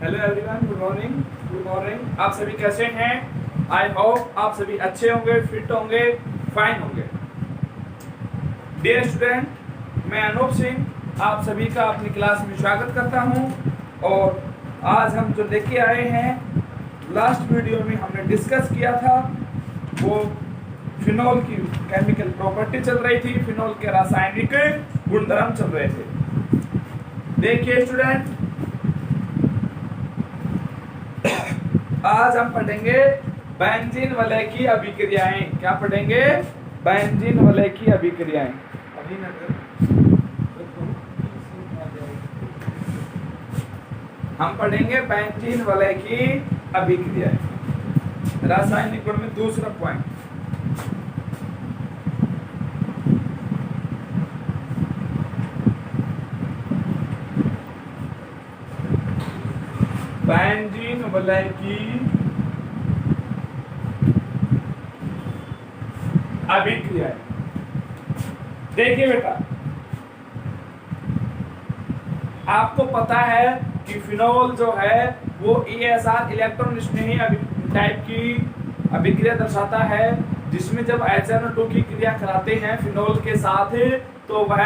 Hello everyone, good morning. Good morning. आप सभी कैसे हैं? आई होप आप सभी अच्छे होंगे, फिट होंगे, फाइन होंगे। डियर स्टूडेंट, मैं अनूप सिंह आप सभी का अपनी क्लास में स्वागत करता हूं। और आज हम जो लेके आए हैं, लास्ट वीडियो में हमने डिस्कस किया था, वो फिनोल की केमिकल प्रॉपर्टी चल रही थी, फिनोल के रासायनिक गुणधर्म चल रहे थे। देखिए स्टूडेंट, आज हम पढ़ेंगे बेंजीन वलय की अभिक्रियाएं। क्या पढ़ेंगे? बेंजीन वलय की अभिक्रियाएं। हम पढ़ेंगे बेंजीन वलय की अभिक्रियाएं। रासायनिक गुण में दूसरा पॉइंट। बेंजीन वलय की अभिक्रिया। देखिए बेटा, आपको पता है कि फिनोल जो है वो ESR इलेक्ट्रॉन स्नेही टाइप की अभिक्रिया दर्शाता है, जिसमें जब HNO2 की क्रिया कराते हैं फिनोल के साथ तो वह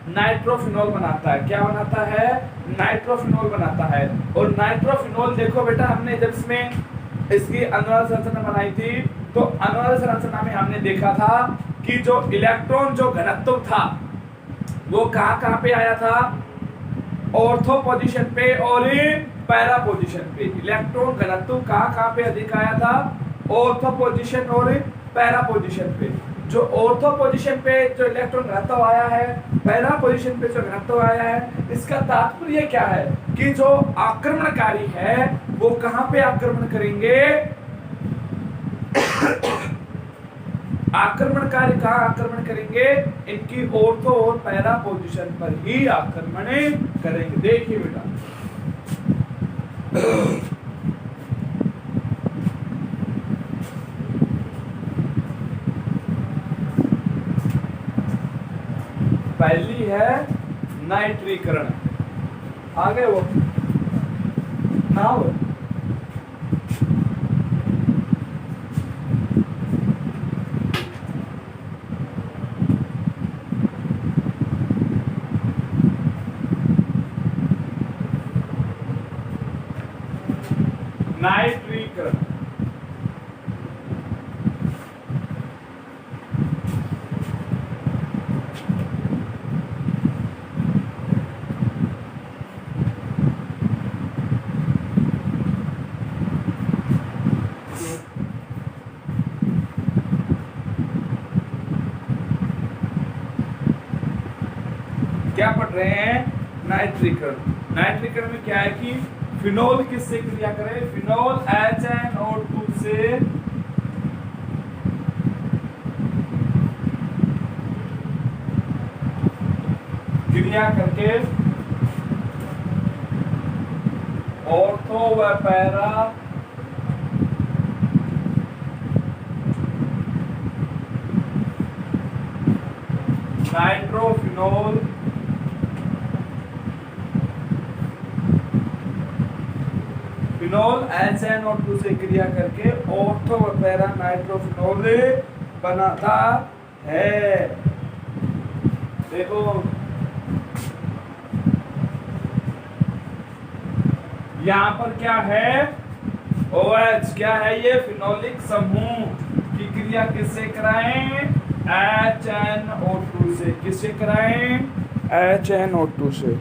नाइट्रोफिनोल बनाता है। क्या बनाता है? नाइट्रोफिनोल बनाता है। और नाइट्रोफिनोल देखो बेटा, हमने जब इसमें इसकी अनुनाद संरचना बनाई थी तो अनुनाद संरचना में हमने देखा था कि जो इलेक्ट्रॉन जो घनत्व था वो कहाँ पे आया था? ऑर्थो पोजीशन पे और पैरा पोजीशन पे। इलेक्ट्रॉन घनत्व कहाँ पे अधिक आया था? ऑर्थो पोजीशन और पैरा पोजीशन पे। जो ऑर्थो पोजीशन पे जो इलेक्ट्रॉन घनत्व आया है, पैरा पोजीशन पे जो घनत्व आया है, इसका तात्पर्य क्या है कि जो आक्रमणकारी है वो कहाँ पे आक्रमण करेंगे? आक्रमणकारी कहाँ आक्रमण करेंगे? इनकी ऑर्थो और पैरा पोजीशन पर ही आक्रमण करेंगे। देखिए बेटा, पहली है नाइट्रीकरण। आगे वो नाउ नाइट्रीकरण। क्या पढ़ रहे हैं? नाइट्रीकरण। नाइट्रीकरण में क्या है कि फिनोल किससे क्रिया करे? फिनोल HNO2 से क्रिया करके ऑर्थो व पैरा नाइट्रोफिनोल फिनोल HNO2 से क्रिया करके ऑर्थो व पैरा नाइट्रोफिनोल बनाता है। देखो यहाँ पर क्या है? OH। क्या है ये? फिनोलिक समूह की क्रिया किससे कराएं? HNO2 से। किससे कराएं? HNO2 से।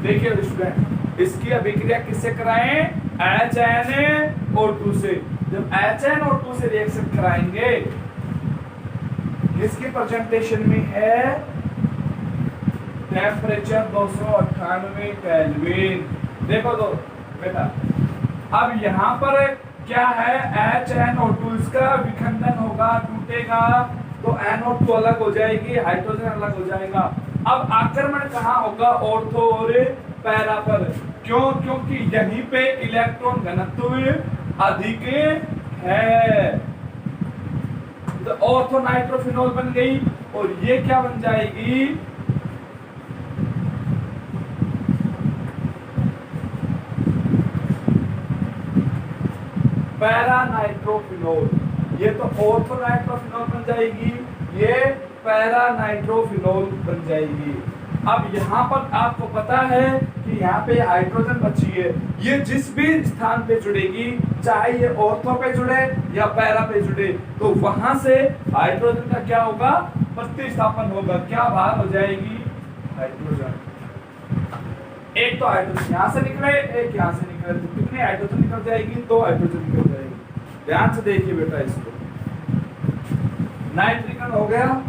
देखिए स्टूडेंट, इसकी अभिक्रिया किससे कराएं? HNO2 से। जब HNO2 से रिएक्शन कराएंगे, किसके प्रेजेंटेशन में है? Temperature 298 kelvin. देखो तो बेटा, अब यहाँ पर क्या है? HNO2 इसका विखंडन होगा, टूटेगा तो NO2 अलग हो जाएगी, हाइड्रोजन अलग हो जाएगा। अब आक्रमण कहाँ होगा? ऑर्थो और पैरा पर। क्यों? क्योंकि यहीं पे इलेक्ट्रॉन घनत्व अधिक है। तो ऑर्थो नाइट्रोफिनॉल बन गई, और ये क्या बन जाएगी, पैरा नाइट्रोफिनॉल। ये तो ऑर्थो नाइट्रोफिनॉल बन जाएगी, ये पैरा नाइट्रोफिनॉल बन जाएगी। अब यहाँ पर आपको पता है कि यहाँ पे हाइड्रोजन बची है, ये जिस भी स्थान पे जुड़ेगी, चाहे ये ऑर्थो पे जुड़े या पैरा पे जुड़े, तो वहां से हाइड्रोजन का क्या होगा, प्रतिस्थापन होगा। क्या बात हो जाएगी, हाइड्रोजन। एक तो हाइड्रोजन यहाँ से निकले, एक यहाँ से निकले, तो कितनी हाइड्रोजन निकल जाएगी, 2 हाइड्रोजन निकल जाएगी। ध्यान से देखिए बेटा इसको, नाइट्रिकन हो गया,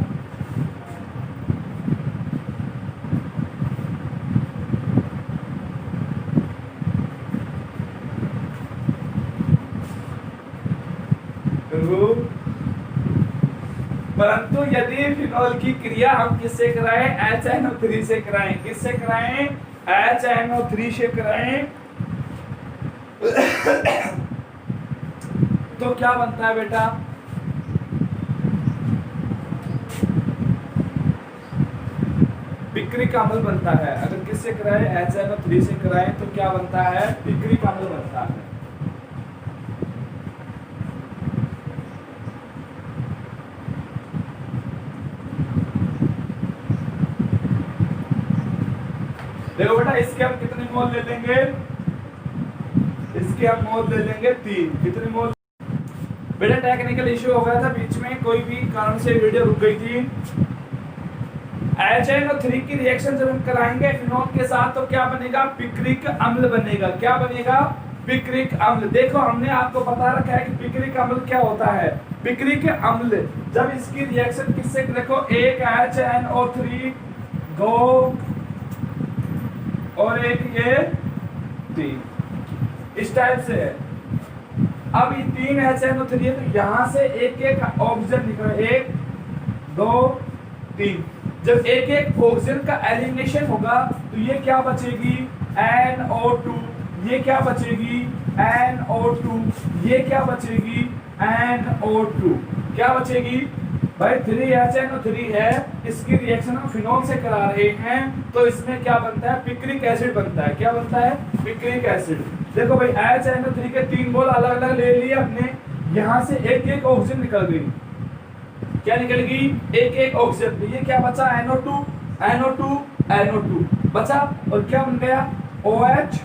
परंतु यदि फिनॉल की क्रिया हम किससे कराएं, HNO3 से कराएं। किससे कराएं, HNO3 से कराएं, तो क्या बनता है बेटा, पिक्रिक अम्ल बनता है। अगर किससे कराएं, HNO3 से कराएं, तो क्या बनता है, पिक्रिक अम्ल बनता है। देखो बेटा, इसके हम कितने मोल ले लेंगे, इसके हम मोल ले लेंगे 3। कितने मोल बेटा, टेक्निकल इश्यू हो गया था बीच में, कोई भी कारण से वीडियो रुक गई थी। HNO3 की रिएक्शन जब हम कराएंगे फिनॉल के साथ, तो क्या बनेगा, पिक्रिक अम्ल बनेगा। क्या बनेगा, पिक्रिक अम्ल। देखो हमने आपको बता रखा है कि पिक्रिक अम्ल क्या होता है। पिक्रिक अम्ल जब इसकी रिएक्शन किससे, देखो एक HNO3 2 और एक ये 3, इस टाइप से है। अब ये 3 HNO3 है, तो यहां से एक एक ऑक्सीजन निकले, 1 2 3। जब एक एक ऑक्सीजन का एलिमिनेशन होगा, तो ये क्या बचेगी, NO2। ये क्या बचेगी, NO2। ये क्या बचेगी, NO2। क्या बचेगी भाई, 3HNO3 है, इसकी रिएक्शन हम फिनॉल से करा रहे हैं, तो इसमें क्या बनता है, पिक्रिक एसिड बनता है। क्या बनता है, पिक्रिक एसिड। देखो भाई, HNO3 के 3 मोल अलग अलग ले लिए अपने, यहां से एक एक ऑक्सीजन निकल गई। क्या निकल गई, एक एक ऑक्सीजन। ये क्या बचा, NO2 NO2 NO2 बचा, और क्या बन गया, OH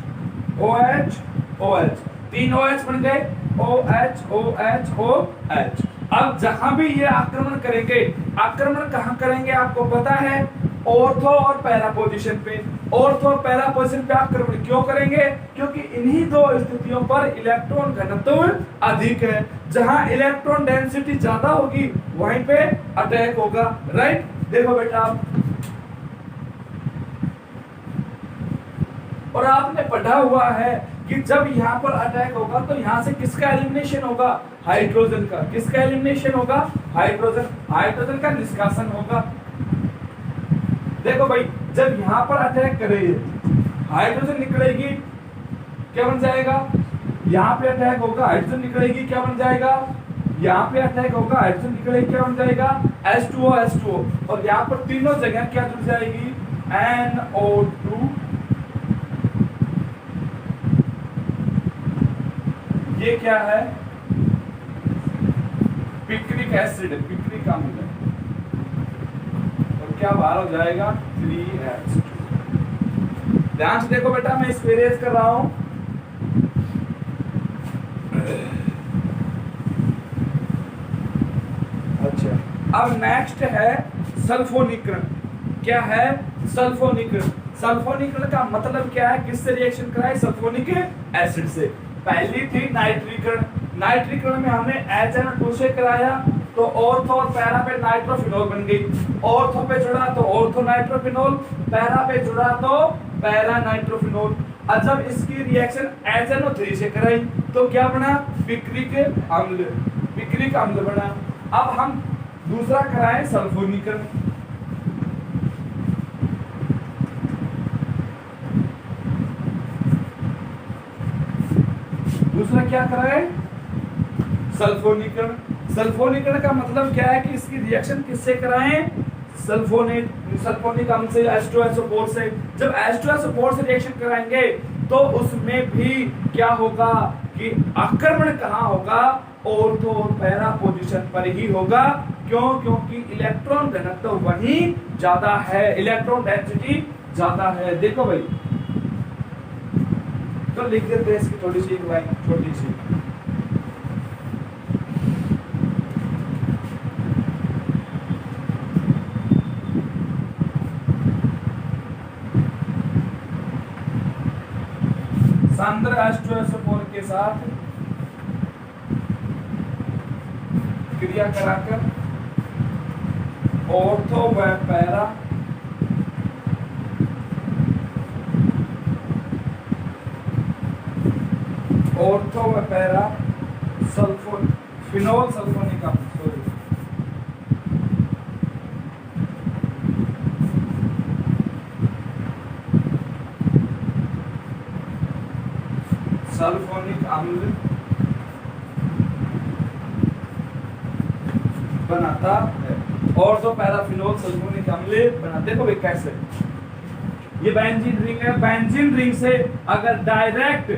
OH OH। 3 OH बन गए, OH OH OH। अब जहां भी ये आक्रमण करेंगे, आक्रमण कहां करेंगे आपको पता है, ऑर्थो और पैरा पोजीशन पे। ऑर्थो और पैरा पोजीशन पे आक्रमण क्यों करेंगे, क्योंकि इन्हीं 2 स्थितियों पर इलेक्ट्रॉन घनत्व अधिक है। जहां इलेक्ट्रॉन डेंसिटी ज्यादा होगी, वहीं पे अटैक होगा। राइट, देखो बेटा, और आपने पढ़ा हुआ है कि जब यहाँ पर अटैक होगा, तो यहाँ से किसका एलिमिनेशन होगा, हाइड्रोजन का। किसका एलिमिनेशन होगा, हाइड्रोजन। हाइड्रोजन का निष्कासन होगा। देखो भाई, जब यहाँ पर अटैक करेगी, हाइड्रोजन निकलेगी, क्या बन जाएगा, यहाँ पे अटैक होगा, हाइड्रोजन निकलेगी, क्या बन जाएगा, यहाँ पे अटैक होगा, हाइड्रोजन निकलेगी, क्या बन जाएगा, H2O H2O। और यहाँ पर तीनों जगह क्या जुड़ जाएगी, NO2। ये क्या है, पिक्रिक एसिड, पिक्रिक अम्ल। और क्या बाहर हो जाएगा, 3H2। ध्यान से देखो बेटा, मैं इसको इरेज कर रहा हूं। अच्छा, अब नेक्स्ट है सल्फोनीकरण। क्या है, सल्फोनीकरण। सल्फोनीकरण का मतलब क्या है, किससे रिएक्शन कराए, सल्फोनिक एसिड से। पहली थी नाइट्रीकरण। नाइट्रीकरण में हमने HNO2 से कराया, तो ऑर्थो और पैरा पे नाइट्रोफिनॉल बन गई। ऑर्थो पे जुड़ा तो ऑर्थो नाइट्रोफिनॉल, पैरा पे जुड़ा तो पैरा नाइट्रोफिनॉल। और जब इसकी रिएक्शन HNO3 से कराई, तो क्या बना, पिक्रिक अम्ल। पिक्रिक अम्ल बना। अब हम दूसरा कराएं सल्फोनीकरण। दूसरा क्या कराएं, सल्फोनीकरण। सल्फोनीकरण का मतलब क्या है कि इसकी रिएक्शन किससे कराएं, सल्फोनिक अम्ल से, H2SO4 से। जब H2SO4 से रिएक्शन कराएंगे तो उसमें भी क्या होगा कि आक्रमण कहाँ होगा, ऑर्थो और पैरा पोजीशन पर ही होगा। क्यों? क्योंकि इलेक्ट्रॉन घनत्व वहीं ज्यादा है, इलेक्ट्रॉन डेंसिटी ज्यादा है। देखो भाई, तो लिख देते हैं इसकी थोड़ी सी एक लाइन, छोटी सी। सांद्र H2SO4 के साथ क्रिया कराकर ऑर्थो व पैरा फिनोल सल्फोनिक अम्ल, सल्फोनिक अम्ल बनाता है, और तो पैराफिनोल सल्फोनिक अम्ल बना। देखो भाई कैसे, ये बेंजीन रिंग है, बेंजीन रिंग से अगर डायरेक्ट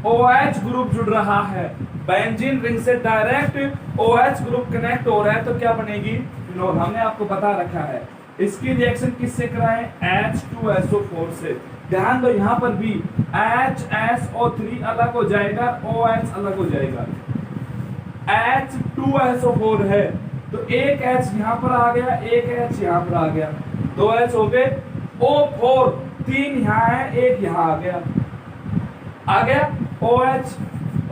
OH ग्रुप जुड़ रहा है, बेंजीन रिंग से डायरेक्ट OH ग्रुप कनेक्ट हो रहा है तो क्या बनेगी, फिनोल। हमने आपको बता रखा है। इसकी रिएक्शन किससे कराएं, H2SO4 से। ध्यान दो यहाँ पर भी HSO3 अलग हो जाएगा, OH अलग हो जाएगा। H2SO4 है तो एक H यहाँ पर आ गया, एक H यहाँ पर आ गया, 2 H हो गए। O4 3 यहाँ है, एक यहाँ आ गया, OH।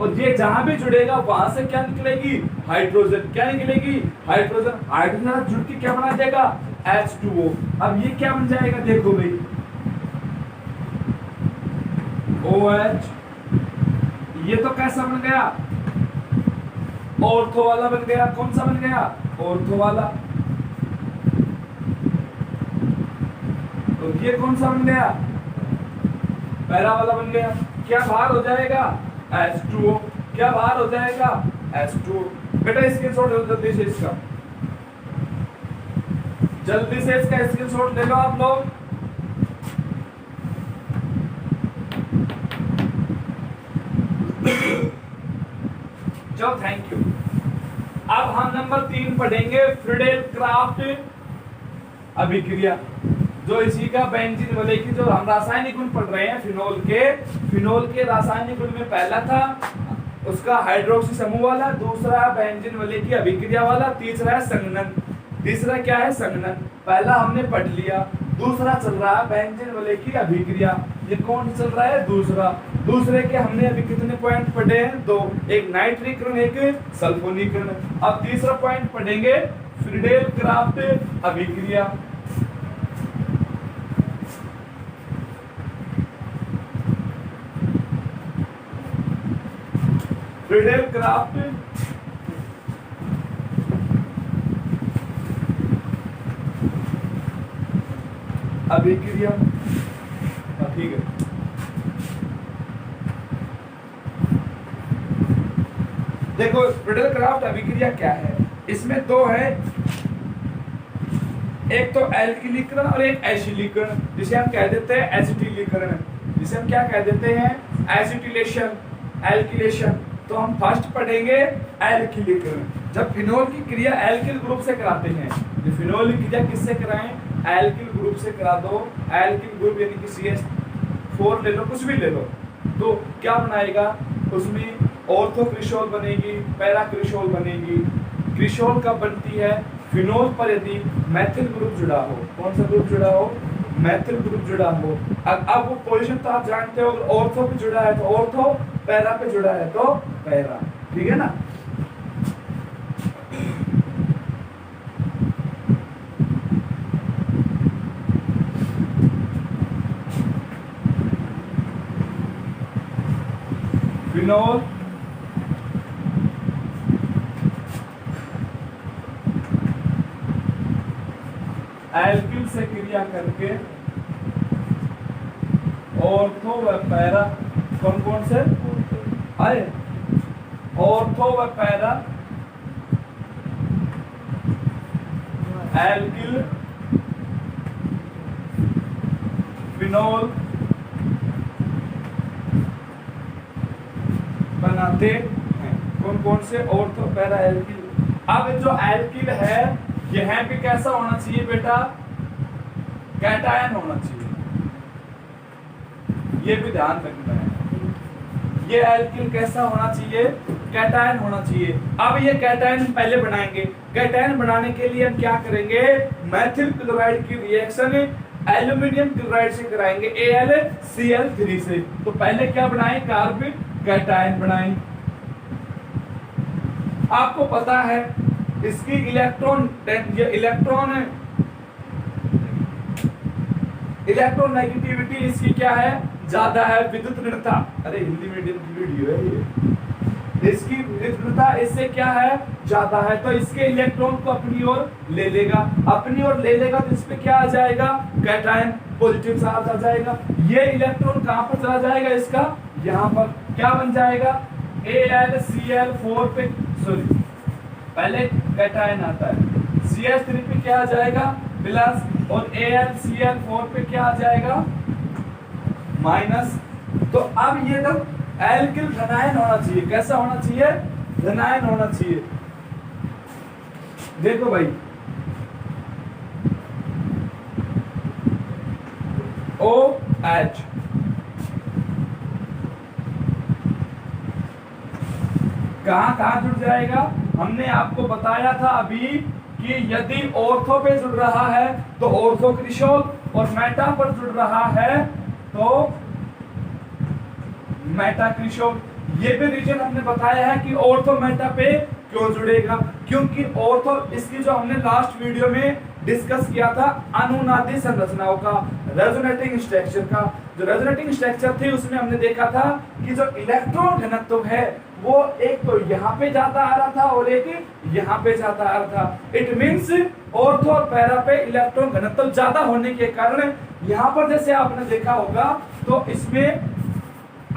और ये जहां भी जुड़ेगा वहां से क्या निकलेगी, हाइड्रोजन। क्या निकलेगी, हाइड्रोजन। हाइड्रोजन जुड़ के क्या बना देगा, H2O। अब ये क्या बन जाएगा, देखो भाई, OH। ये तो कैसा बन गया, ऑर्थो वाला बन गया। कौन सा बन गया, ऑर्थो वाला। तो ये कौन सा बन गया, पैरा वाला बन गया। क्या बाहर हो जाएगा, H2O। क्या बाहर हो जाएगा, H2O। बेटा स्क्रीनशॉट ले लो जल्दी से इसका, जल्दी से इसका स्क्रीनशॉट ले लो आप लोग। चलो थैंक यू। अब हम नंबर 3 पढ़ेंगे, फ्रीडेल क्राफ्ट अभिक्रिया, जो इसी का बेंजीन वाले की जो हम रासायनिक गुण पढ़ रहे हैं फिनोल के रासायनिक गुण में पहला था उसका हाइड्रोक्सी समूह वाला, दूसरा बेंजीन वाले की अभिक्रिया वाला, तीसरा है संघनन। तीसरा क्या है, संघनन। पहला हमने पढ़ लिया, दूसरा चल रहा है बेंजीन वाले की अभिक्रिया। ये कौन चल रहा है, दूसरा। दूसरे के हमने अभी कितने पॉइंट पढ़े हैं, 2, एक नाइट्रीकरण, एक सल्फोनीकरण। अब तीसरा पॉइंट पढ़ेंगे, फ्रीडेल क्राफ्ट अभिक्रिया। फ्रीडेल क्राफ्ट अभिक्रिया, ठीक है। देखो फ्रीडेल क्राफ्ट अभिक्रिया क्या है, इसमें 2 है, एक तो एल्किलीकरण और एक एसिलीकरण, जिसे हम कह देते हैं एसिटिलीकरण, जिसे हम क्या कह देते हैं, एसिटिलेशन, एल्किलेशन। तो हम फर्स्ट पढ़ेंगे एल्किलीकरण। जब फिनोल की क्रिया एल्किल ग्रुप से कराते हैं, ये फिनोल की क्रिया किससे कराएं, एल्किल ग्रुप से करा दो। एल्किल ग्रुप यानी कि CH4 ले लो, कुछ भी ले लो, तो क्या बनाएगा, उसमें ऑर्थो क्रिशोल बनेगी, पैरा क्रिशोल बनेगी। क्रिशोल कब बनती है, फिनोल पर यदि मैथिल ग्रुप जुड़ा हो। कौन सा ग्रुप जुड़ा हो, मैथिल ग्रुप जुड़ा हो। अब वो पोजीशन तो आप जानते हो, अगर ऑर्थो पे जुड़ा है तो ऑर्थो, पैरा पे जुड़ा है तो पैरा, ठीक है ना। फिनोल एल्किल से क्रिया करके ऑर्थो व पैरा, कौन कौन से आए, ऑर्थो व पैरा एल्किल फिनोल बनाते हैं। कौन कौन से? Ortho para alkyl. अब जो एल्किल है यह भी कैसा होना चाहिए बेटा? कैटायन होना चाहिए, ये भी ध्यान रखना है। ये एल्किल कैसा होना चाहिए? कैटायन होना चाहिए। अब ये कैटायन पहले बनाएंगे। कैटायन बनाने के लिए हम क्या करेंगे? मेथिल क्लोराइड की रिएक्शन एल्यूमिनियम क्लोराइड से कराएंगे, AlCl3 से। तो पहले क्या बनाए? कार्बन कैटायन बनाए। आपको पता है इसकी इलेक्ट्रोनेगेटिविटी इसकी क्या है? ज्यादा है। विद्युत ऋणता, अरे हिंदी मीडियम की वीडियो है ये। इसकी विद्युत ऋणता इससे क्या है? ज्यादा है। तो इसके इलेक्ट्रॉन को अपनी ओर ले लेगा, अपनी ओर ले लेगा तो इसपे क्या आ जाएगा? कैटायन, पॉजिटिव चार्ज आ जाएगा। ये इलेक्ट्रॉन कहां पर चला जाएगा? इसका यहां पर क्या बन जाएगा? AlCl4 पे, सॉरी पहले कैटायन आता है, CH3 पे क्या आ जाएगा? प्लस, और AlCl4 पे क्या आ जाएगा? माइनस। तो अब ये तो एल्किल धनायन होना चाहिए। कैसा होना चाहिए? धनायन होना चाहिए। देखो भाई, OH कहां कहां जुड़ जाएगा? हमने आपको बताया था अभी कि यदि ऑर्थो पे जुड़ रहा है तो ऑर्थो क्रिशोल, और मेटा पर जुड़ रहा है तो मेटा क्रिशोल। ये भी रीजन हमने बताया है कि ऑर्थो मेटा पे क्यों जुड़ेगा, क्योंकि ऑर्थो, इसकी जो हमने लास्ट वीडियो में डिस्कस किया था अनुनादी संरचनाओं का, रेजोनेटिंग स्ट्रक्चर का। जो रेजोनेटिंग स्ट्रक्चर थी उसमें हमने देखा था कि जो इलेक्ट्रॉन घनत्व है वो एक तो यहाँ पे जाता आ रहा था और एक यहाँ पे जाता आ रहा था। इट मींस ऑर्थो और पैरा पे इलेक्ट्रॉन घनत्व ज्यादा होने के कारण यहाँ पर जैसे आपने देखा होगा तो इसमें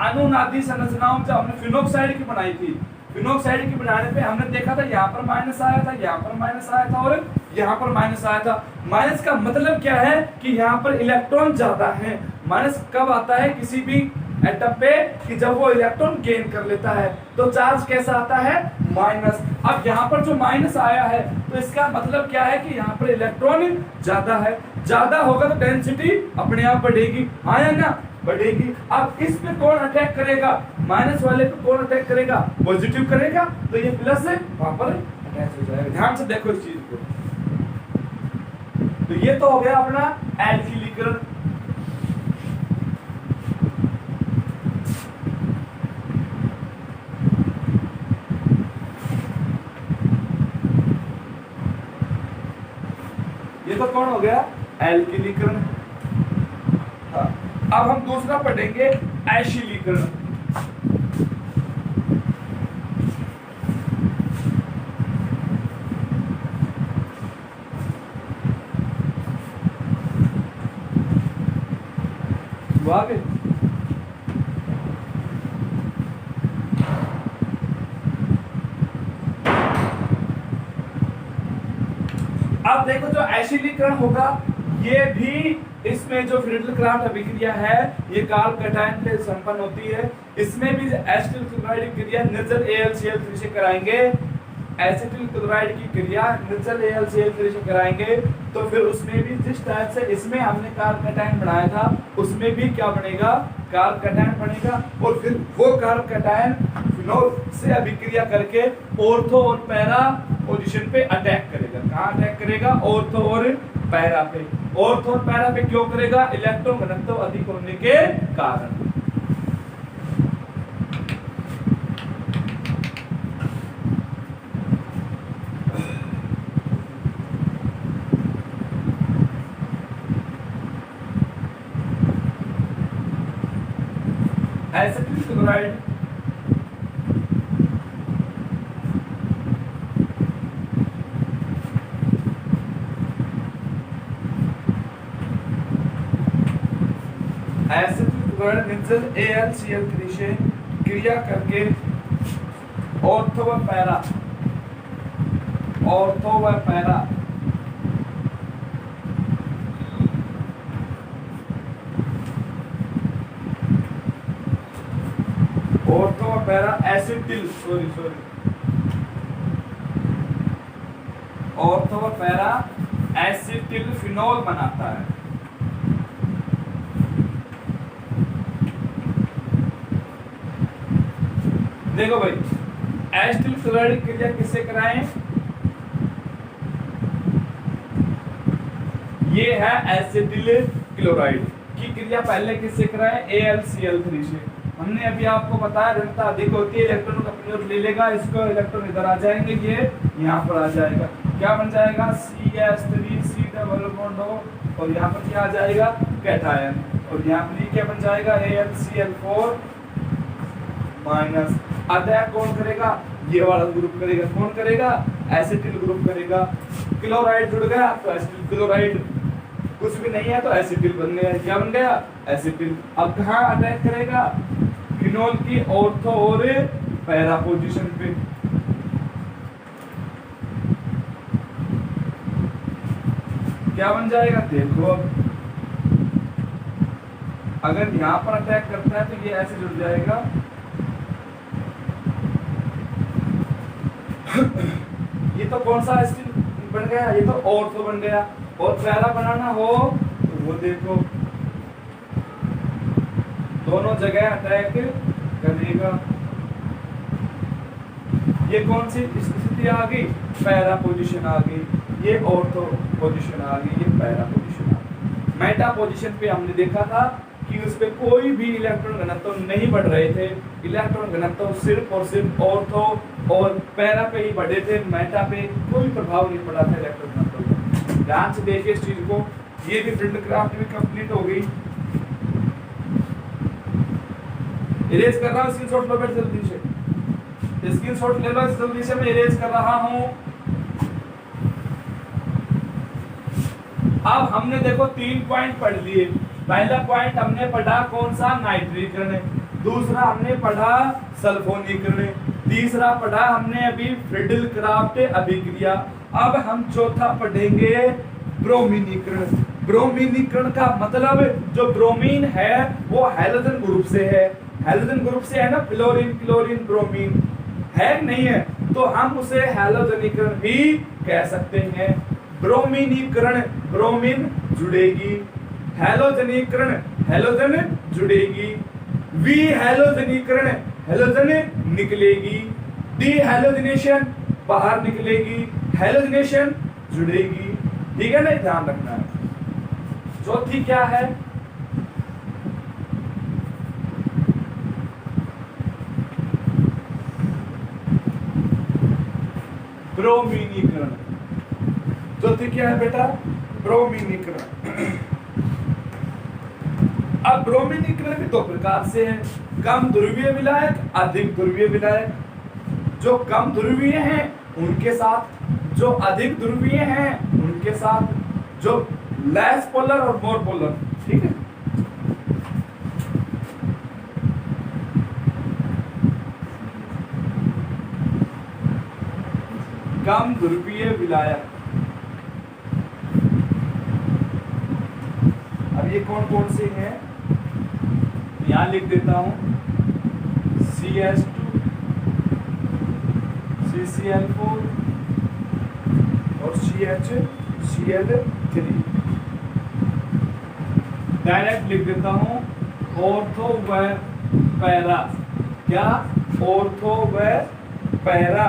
अनुनादी संरचनाओं जब हमने फिनोक्साइड की बनाई थी, फिनोक्साइड की बनाने पे हमने देखा था यहाँ पर माइनस आया था, यहाँ पर माइनस आया था और यहाँ पर माइनस आया था। माइनस का मतलब क्या है? कि यहाँ पर इलेक्ट्रॉन ज्यादा है। माइनस कब आता है किसी भी एटम पे? कि जब वो इलेक्ट्रॉन गेन कर लेता है तो चार्ज कैसा आता है? माइनस। अब यहाँ पर जो माइनस आया है तो इसका मतलब क्या है? कि यहाँ पर इलेक्ट्रॉन ज्यादा है। ज्यादा होगा तो डेंसिटी अपने आप बढ़ेगी, हाँ या ना? बढ़ेगी। अब इस पे कौन अटैक करेगा? माइनस वाले पे कौन अटैक करेगा? पॉजिटिव करेगा, तो ये प्लस है वहां पर अटैच हो जाएगा। ध्यान से देखो इस चीज को। तो ये तो हो गया अपना एल्किलीकरण। ये तो कौन हो गया? एल्किलीकरण। हाँ, अब हम दूसरा पढ़ेंगे एशिलीकरण। आगे अब देखो जो एशिलीकरण होगा ये भी, इसमें जो फ्रीडल क्राफ्ट अभिक्रिया है ये कार्ब कैटायन पे संपन्न होती है। इसमें भी एसिटिल क्लोराइड की क्रिया निर्जल AlCl3 से कराएंगे, एसिटिल क्लोराइड की क्रिया निर्जल AlCl3 से कराएंगे। तो फिर उसमें भी जिस टाइप से इसमें हमने कार्ब कैटायन बनाया था उसमें भी क्या बनेगा? कार्ब कैटायन बनेगा। और फिर वो कार्ब कैटायन फिनोल से अभिक्रिया करके ऑर्थो और पैरा पोजीशन पे अटैक करेगा। कहाँ अटैक करेगा? ऑर्थो और पैरा पे। ऑर्थो और पैरा पे क्यों करेगा? इलेक्ट्रॉन घनत्व अधिक होने के कारण। एसिटिल क्लोराइड निर्जल AlCl3 से क्रिया करके ऑर्थो व पैरा एसिटिल ऑर्थो और पैरा एसिटिल फिनोल बनाता है। देखो भाई, एसिटिल क्लोराइड की क्रिया किससे कराएं? ये है एसिटिल क्लोराइड की क्रिया पहले किससे कराएं? AlCl3 से। हमने अभी आपको बताया ऋणता अधिक होती है, इलेक्ट्रॉन का अपनी ओर ले लेगा, इसको इलेक्ट्रॉन इधर आ जाएंगे, ये यहाँ पर आ जाएगा, क्या बन जाएगा? CH3 C डबल बॉन्ड हो, और यहाँ पर क्या आ जाएगा? कैटायन, और यहाँ पर क्या बन जाएगा? AlCl4 minus. अतः कौन करेगा? ये वाला ग्रुप करेगा। कौन करेगा? एसिटिल ग्रुप करेगा। क्लोराइड जुड़ गया तो एसिटिल क्लोराइड, कुछ भी नहीं है तो एसिटिल बन गया। क्या बन गया? एसिटिल। अब कहाँ अटैक करेगा? फिनोल की ऑर्थो और पैरा पोजीशन पे। क्या बन जाएगा? देखो अब अगर यहाँ पर अटैक करता है तो ये ऐसे जुड़ जाएगा ये तो कौन सा एसिड बन गया? ये तो ऑर्थो बन गया। और पैरा बनाना हो तो वो देखो दोनों जगह अटैक करेगा। ये कौन सी स्थिति आ गई? पैरा पोजीशन आ गई, ये ऑर्थो पोजीशन आ गई, ये पैरा पोजीशन आ गई। मेटा पोजीशन पे हमने देखा था कि उस पे कोई भी इलेक्ट्रॉन घनत्व नहीं बढ़ रहे थे, इलेक्ट्रॉन घनत्व सिर्फ और सिर्फ ऑर्थो और पैरा पे ही बढ़े थे, मेटा पे कोई प्रभाव नहीं पड़ा था इलेक्ट्रॉन घनत्व का। ध्यान से देखिए इस चीज को। ये भी प्रिंट क्राफ्ट भी कंप्लीट हो गई। इरेज कर रहा हूँ, स्क्रीनशॉट लो बेटा जल्दी से, स्क्रीनशॉट ले लो जल्दी से, मैं इरेज कर रहा हूँ। अब हमने देखो 3 पॉइंट पढ़ लिए। पहला पॉइंट हमने पढ़ा कौन सा? नाइट्रीकरण। दूसरा हमने पढ़ा सल्फोनीकरण। तीसरा पढ़ा हमने अभी फ्रिडल क्राफ्ट अभिक्रिया। अब हम चौथा पढ़ेंगे ब्रोमीनीकरण। ब्रोमीनीकरण का मतलब जो ब्रोमीन है वो हैलोजन ग्रुप से है। हैलोजन ग्रुप से है ना, फ्लोरीन क्लोरीन ब्रोमीन है नहीं है, तो हम उसे हैलोजनीकरण भी कह सकते हैं। ब्रोमीनीकरण, ब्रोमीन जुड़ेगी, हैलोजनीकरण, हैलोजन जुड़ेगी, विहैलोजनीकरण, हैलोजन निकलेगी, डिहैलोजिनेशन बाहर निकलेगी, हैलोजिनेशन जुड़ेगी। ठीक है ना, ध्यान रखना है। चौथी क्या है? ब्रोमीनीकरण। चौथी क्या है बेटा? ब्रोमीनीकरण। अब ब्रोमीनीकरण भी 2 प्रकार से है, कम ध्रुवीय विलायक, अधिक ध्रुवीय विलायक। जो कम ध्रुवीय हैं उनके साथ, जो अधिक ध्रुवीय हैं उनके साथ, जो लेस पोलर और मोर पोलर। ठीक है, कम ध्रुवीय विलायक। अब ये कौन कौन से हैं? यहां लिख देता हूं, CH2, CCl4 और CHCl3। डायरेक्ट लिख देता हूं ऑर्थो व पैरा। क्या? ऑर्थो व पैरा।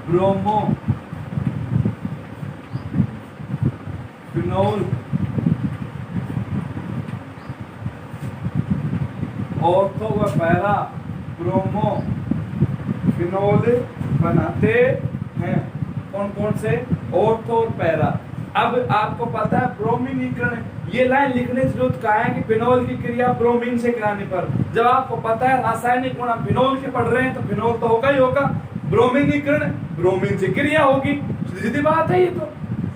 ब्रोमो फिनोल ऑर्थो व पैरा ब्रोमो फिनोल बनाते हैं। कौन कौन से? ऑर्थो और पैरा। अब आपको पता है ब्रोमीनीकरण, ये लाइन लिखने की जरूरत क्या है कि फिनोल की क्रिया ब्रोमीन से कराने पर। जब आपको पता है रासायनिक गुण आप फिनोल के पढ़ रहे हैं तो फिनोल तो होगा ही होगा। ब्रोमीनीकरण ब्रोमीन से क्रिया होगी, सीधी बात है ये तो।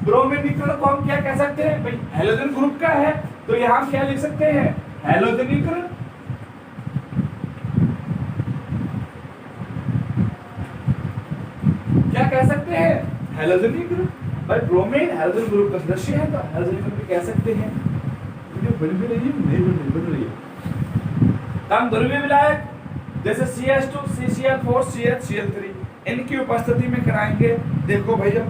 ब्रोमीनीकरण को हम क्या कह सकते हैं भाई? हैलोजन ग्रुप का है तो यहाँ हम क्या लिख सकते हैं? हैलोजनीकरण। क्या कह सकते हैं? हैलोजनीकरण। भाई ब्रोमीन हैलोजन ग्रुप का सदस्य है तो हैलोजनीकरण भी कह सकते हैं। बन भी रही है, नहीं बन रही है। कम ध्रुवीय विलायक जैसे CH2, CCl4, CH, Cl3 इनकी उपस्थिति में कराएंगे। देखो भैया,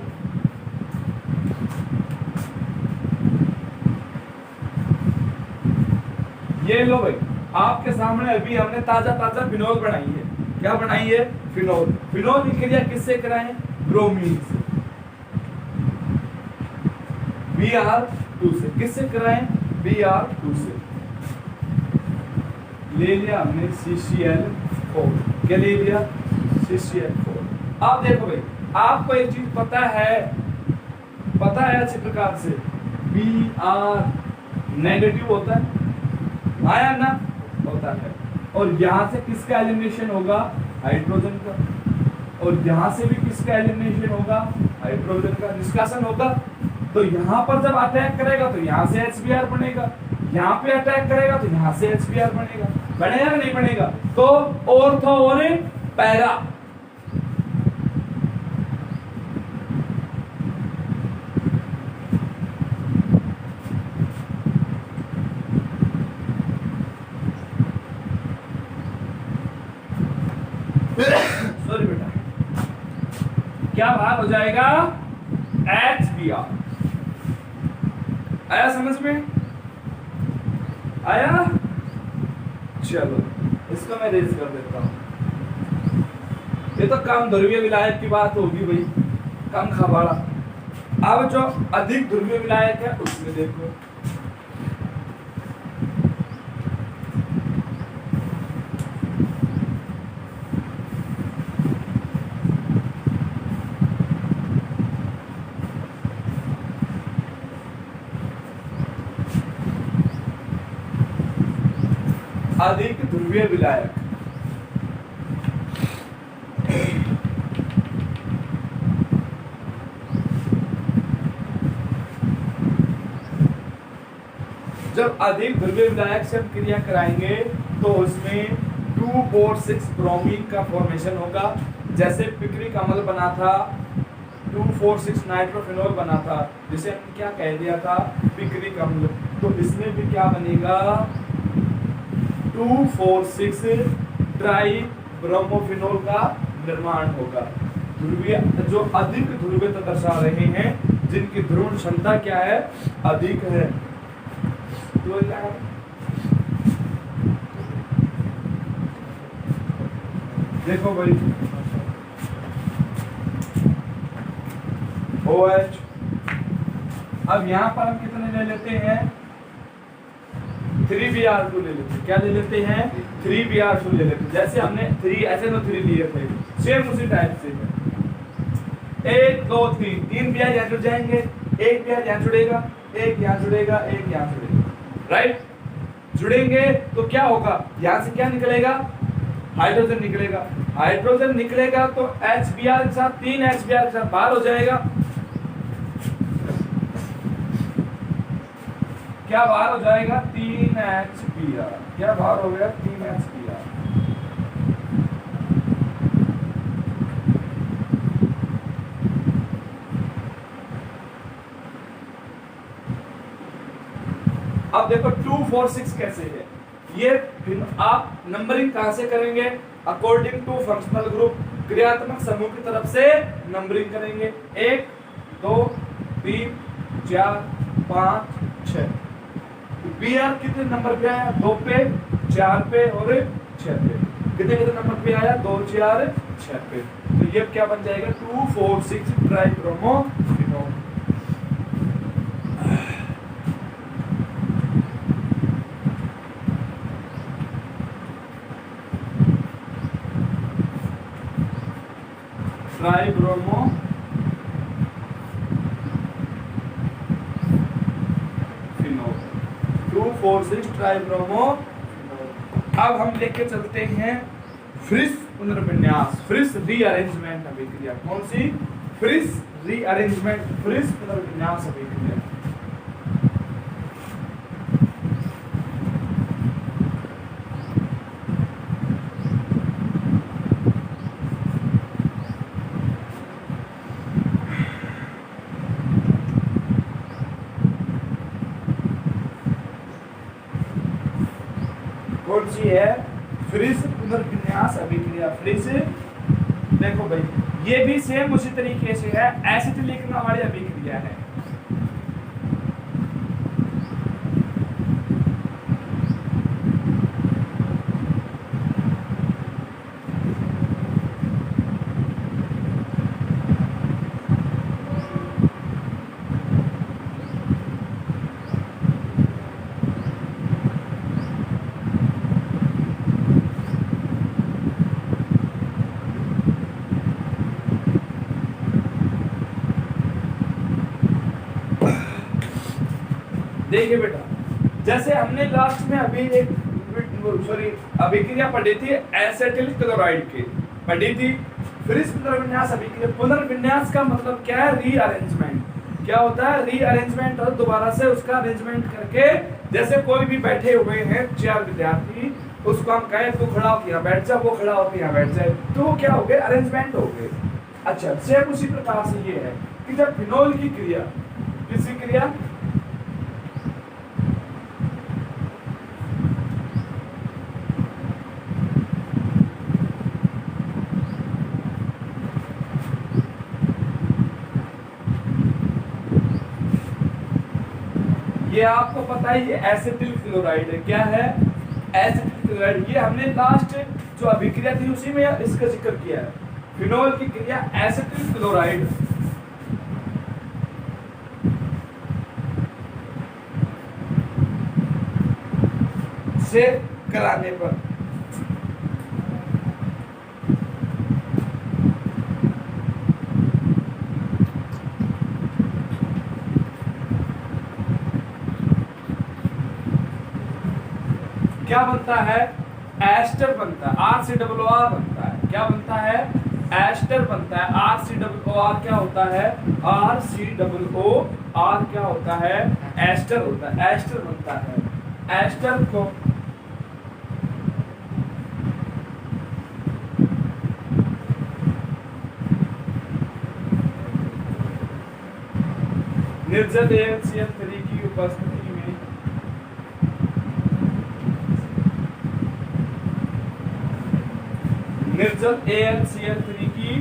ये लो भाई, आपके सामने अभी हमने ताजा फिनोल बनाई है। क्या बनाई है? फिनोल। फिनोल की क्रिया किससे कराएं? ब्रोमीन से, Br2 से। किससे कराएं? Br2 से। ले लिया हमने CCl4। क्या ले लिया? CCl4। अब देखो भाई, आपको एक चीज पता है अच्छी प्रकार से, Br नेगेटिव होता है, आया ना? होता है। और यहां से किसका एलिमिनेशन होगा? हाइड्रोजन का। और यहां से भी किसका एलिमिनेशन होगा? हाइड्रोजन का। निष्कासन होगा। तो यहां पर जब अटैक करेगा तो यहां से HBr बनेगा, यहां पे अटैक करेगा तो यहां से HBr बनेगा। बनेगा कि नहीं बनेगा? तो ऑर्थो और पैरा। सॉरी बेटा, क्या भाग हो जाएगा? HBr। आया समझ में? आया? चलो इसको मैं रेज कर देता हूं। ये तो कम ध्रुवीय विलायक की बात होगी भाई, कम खबाड़ा। अब जो अधिक ध्रुवीय विलायक है उसमें देखो, अधिक ध्रुवीय विलायक। जब अधिक ध्रुवीय विलायक से हम क्रिया कराएंगे तो उसमें 2,4,6 ब्रोमीन का फॉर्मेशन होगा। जैसे पिक्रिक अम्ल बना था, 2,4,6 नाइट्रोफिनॉल बना था, जिसे हमने क्या कह दिया था? पिक्रिक अम्ल। तो इसमें भी क्या बनेगा? 2,4,6 ट्राई ब्रोमोफिनॉल का निर्माण होगा। ध्रुवीय जो अधिक ध्रुवीयता दर्शा रहे हैं, जिनकी ध्रुवण क्षमता क्या है? अधिक है। तो देखो भाई, OH। अब यहां पर हम कितने ले लेते हैं? 3Br2 ले लेते हैं। क्या ले लेते हैं? 3Br2 ले लेते हैं। जैसे हमने 3SNO3 लिए थे, सेम उसी टाइप से 1 2 3 Br यहां जुड़ जाएंगे, एक Br यहां जुड़ेगा, एक यहां जुड़ेगा, एक यहां जुड़ेगा, राइट? जुड़ेंगे तो क्या होगा? यहां से क्या निकलेगा? हाइड्रोजन निकलेगा। हाइड्रोजन निकलेगा तो HBr के साथ 3 HBr के साथ बाहर हो जाएगा। क्या बाहर हो जाएगा? 3 HBr। क्या बाहर हो गया? 3 HBr। अब देखो 2,4,6 कैसे है ये? आप नंबरिंग कहां से करेंगे? अकॉर्डिंग टू फंक्शनल ग्रुप, क्रियात्मक समूह की तरफ से नंबरिंग करेंगे। 1 2 3 4 5 6। Br कितने नंबर पे आया? 2 पे, 4 पे और 6 पे। कितने कितने नंबर पे आया? 2 4 6 पे। तो ये क्या बन जाएगा? 2,4,6 ट्राइब्रोमोफिनॉल। ट्राइब्रोमोफिनॉल। अब हम लेके चलते हैं फ्रिस पुनर्विन्यास, फ्रिस रीअरेंजमेंट अभिक्रिया। कौन सी? फ्रिस रीअरेंजमेंट, फ्रिस पुनर्विन्यास अभिक्रिया। पुनर्विन्यास अभिक्रिया। फिर से देखो भाई, ये भी सेम उसी तरीके से है, एसिटिलीकरण वाली अभिक्रिया है। देखिए बेटा, जैसे हमने लास्ट में अभी एक अभिक्रिया पढ़ी थी एसिटिल क्लोराइड की पढ़ी थी। फिर इस पुनर्विन्यास अभिक्रिया, पुनर्विन्यास का मतलब क्या है? रीअरेंजमेंट। क्या होता है? रीअरेंजमेंट, और दोबारा से उसका अरेंजमेंट करके, जैसे कोई भी बैठे हुए हैं 4 विद्यार्थी, उसको हम कहें तू खड़ा होकर यहाँ बैठ जा, वो खड़ा होकर यहाँ बैठ जाए, तो क्या हो गए? अरेंजमेंट हो गए। अच्छा, सेम उसी प्रकार से ये है कि जब फिनोल की क्रिया, किसी क्रिया ये आपको पता है, ये एसिटिल क्लोराइड है। क्या है? Acetyl chloride. ये हमने लास्ट जो अभिक्रिया थी उसी में इसका जिक्र किया है। फिनोल की क्रिया एसिटिल क्लोराइड से कराने पर क्या बनता है? एस्टर बनता है, RCOR बनता है। क्या बनता है? एस्टर बनता है। RCOR क्या होता है? RCOR क्या होता है? एस्टर होता है। एस्टर बनता है। एस्टर को निर्जल AlCl3 की उपस्थिति में निर्जल AlCl3 की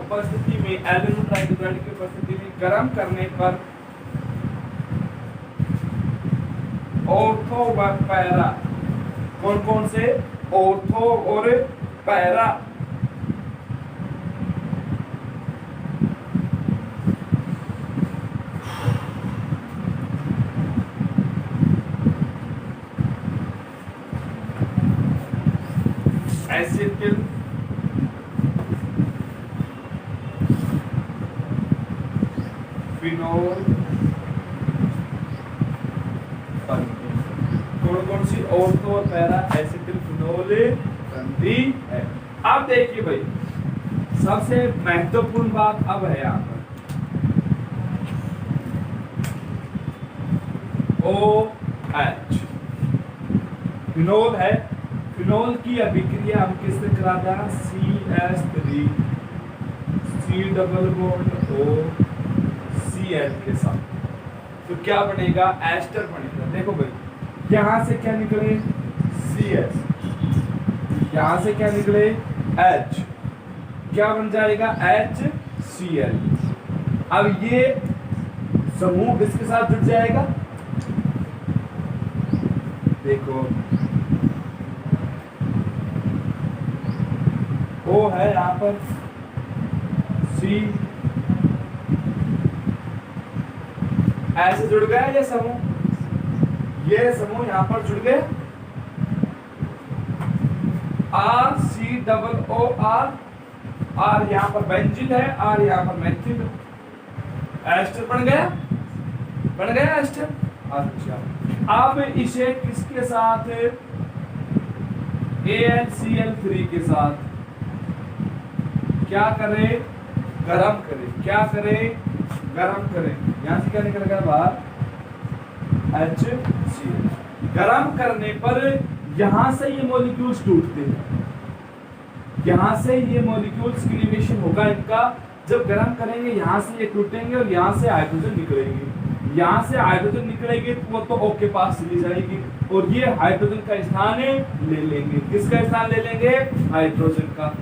उपस्थिति में, एल्यूमिनियम ट्राइक्लोराइड की उपस्थिति में गर्म करने पर ऑर्थो व पैरा, कौन कौन से? ऑर्थो और पैरा एसिटिल फिनोल कौन कौन सी? ऑर्थो और पैरा एसिटिल फिनोल बनती है। अब देखिए भाई, सबसे महत्वपूर्ण बात अब है यहाँ पर OH। फिनोल है, फिनोल की अभिक्रिया हम किससे कराते हैं? CH3 C double bond O CH के साथ। तो क्या बनेगा? एस्टर बनेगा। देखो भाई, यहां से क्या निकले? CH, यहां से क्या निकले? H, क्या बन जाएगा? HCl। अब ये समूह किसके साथ जुड़ जाएगा? देखो, O है यहाँ पर, C ऐसे जुड़ गया ये समूह, ये समूह यहाँ पर जुड़ गए। RCOOR, R यहाँ पर बेंजीन है, R यहाँ पर मेथिल, एस्टर बन गया, बन गया एस्टर। अच्छा, अब इसे किसके साथ? AlCl3 के साथ क्या करें? गरम करें। क्या करें? गरम करें। यहां से क्या निकल गया बाहर? HCl। गरम करने पर यहां से ये मॉलिक्यूल्स टूटते हैं, यहां से ये मॉलिक्यूल्स की एलिमिनेशन होगा इनका। जब गरम करेंगे यहां से ये टूटेंगे और यहां से हाइड्रोजन निकलेंगे, यहाँ से हाइड्रोजन निकलेगी तो वो तो O के पास चली जाएगी और ये हाइड्रोजन का स्थान ले लेंगे। किसका स्थान ले लेंगे? हाइड्रोजन का।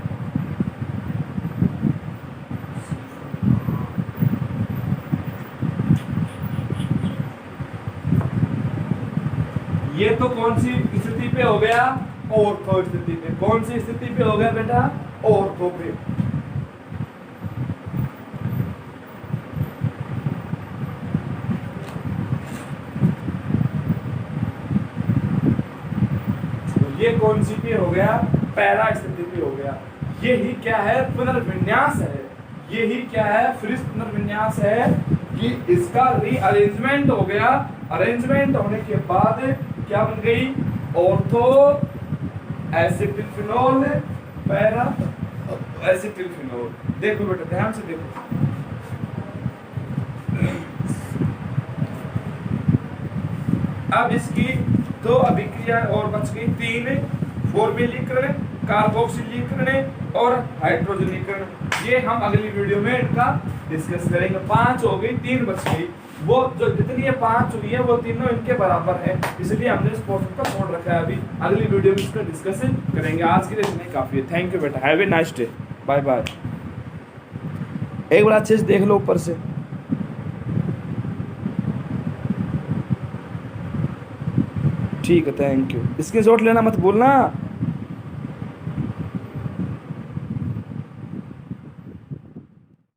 ये तो कौन सी स्थिति पे हो गया? ऑर्थो स्थिति पे। कौन सी स्थिति पे हो गया बेटा? ऑर्थो पे। ये कौन सी पे हो गया? पैरा स्थिति पे हो गया। ये ही क्या है? पुनर्विन्यास है। ये ही क्या है? फ्रिज पुनर्विन्यास है कि इसका रीअरेंजमेंट हो गया। अरेंजमेंट होने के बाद क्या बन गई? Ortho acetylphenol, para acetylphenol. देखो बेटा ध्यान से देखो। अब इसकी दो अभिक्रिया और बच गई, 3 फॉर्मेलीकरण, कार्बोक्सिलीकरण और हाइड्रोजनीकरण। ये हम अगली वीडियो में इनका डिस्कस करेंगे। 5 हो गई, 3 बच गई। वो जो जितनी ये 5 हुई है वो तीनों इनके बराबर है, इसलिए हमने इस पोर्शन को छोड़ रखा है। अभी अगली वीडियो में इसका डिस्कस करेंगे। आज के लिए इतना ही काफी है। थैंक यू बेटा, have a nice day, bye bye. एक बार अच्छे से देख लो ऊपर से। ठीक है, थैंक यू। स्क्रीनशॉट लेना मत भूलना।